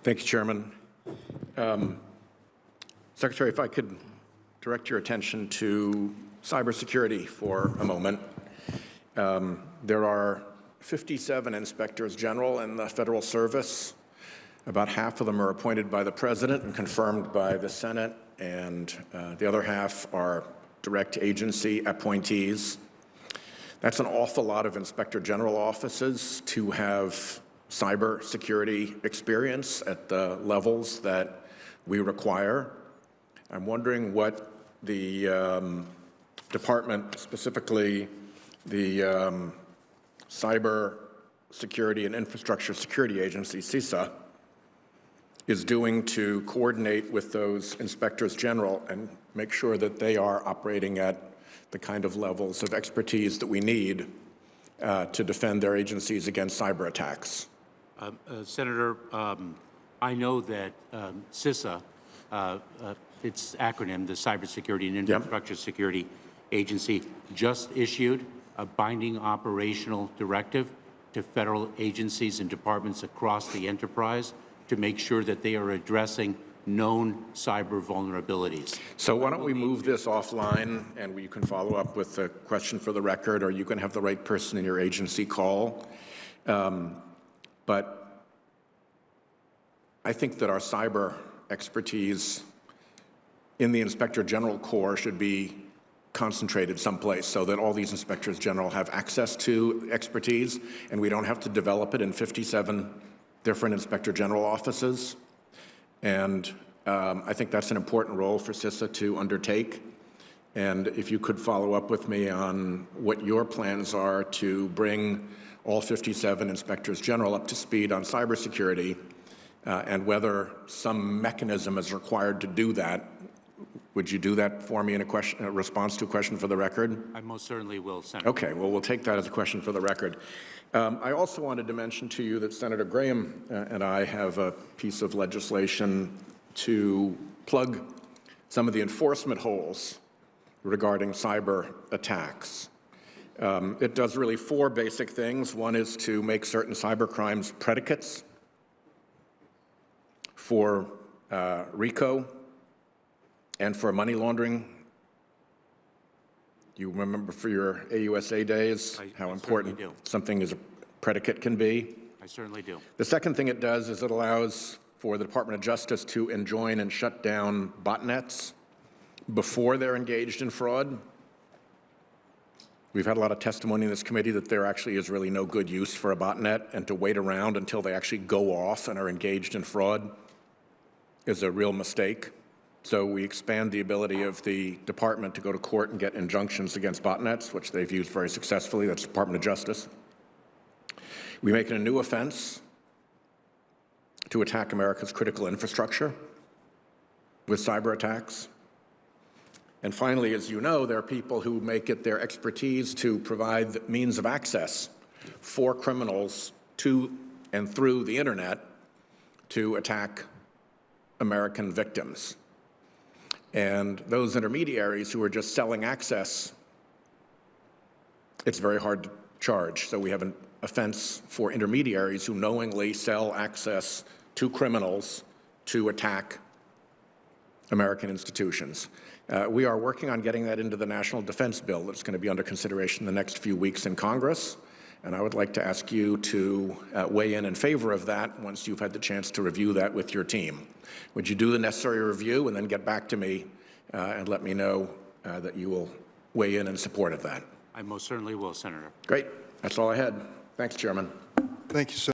Thank you, Chairman. Secretary, if I could direct your attention to cybersecurity for a moment. There are 57 inspectors general in the federal service. About half of them are appointed by the President and confirmed by the Senate, and the other half are direct agency appointees. That's an awful lot of inspector general offices to have cybersecurity experience at the levels that we require. I'm wondering what the department, specifically the Cybersecurity and Infrastructure Security Agency, CISA, is doing to coordinate with those inspectors general and make sure that they are operating at the kind of levels of expertise that we need to defend their agencies against cyber attacks. Senator, I know that CISA, its acronym, the Cybersecurity and Infrastructure Security Agency, just issued a binding operational directive to federal agencies and departments across the enterprise to make sure that they are addressing known cyber vulnerabilities. So why don't we move this offline, and you can follow up with a question for the record, or you can have the right person in your agency call. But I think that our cyber expertise in the Inspector General Corps should be concentrated someplace so that all these inspectors general have access to expertise, and we don't have to develop it in 57 different inspector general offices. And I think that's an important role for CISA to undertake. And if you could follow up with me on what your plans are to bring all 57 inspectors general up to speed on cybersecurity, and whether some mechanism is required to do that. Would you do that for me in a response to a question for the record? I most certainly will, Senator. Okay, well, we'll take that as a question for the record. I also wanted to mention to you that Senator Graham and I have a piece of legislation to plug some of the enforcement holes regarding cyber attacks. It does really 4 basic things. One is to make certain cyber crimes predicates for RICO and for money laundering. You remember for your AUSA days how important something as a predicate can be? I certainly do. The second thing it does is it allows for the Department of Justice to enjoin and shut down botnets before they're engaged in fraud. We've had a lot of testimony in this committee that there actually is really no good use for a botnet, and to wait around until they actually go off and are engaged in fraud is a real mistake. So we expand the ability of the department to go to court and get injunctions against botnets, which they've used very successfully. That's the Department of Justice. We make it a new offense to attack America's critical infrastructure with cyber attacks. And finally, as you know, there are people who make it their expertise to provide the means of access for criminals to and through the internet to attack American victims. And those intermediaries who are just selling access, it's very hard to charge. So we have an offense for intermediaries who knowingly sell access to criminals to attack American institutions. We are working on getting that into the National Defense Bill that's going to be under consideration the next few weeks in Congress. And I would like to ask you to weigh in favor of that once you've had the chance to review that with your team. Would you do the necessary review and then get back to me and let me know that you will weigh in support of that? I most certainly will, Senator. Great. That's all I had. Thanks, Chairman. Thank you, Senator.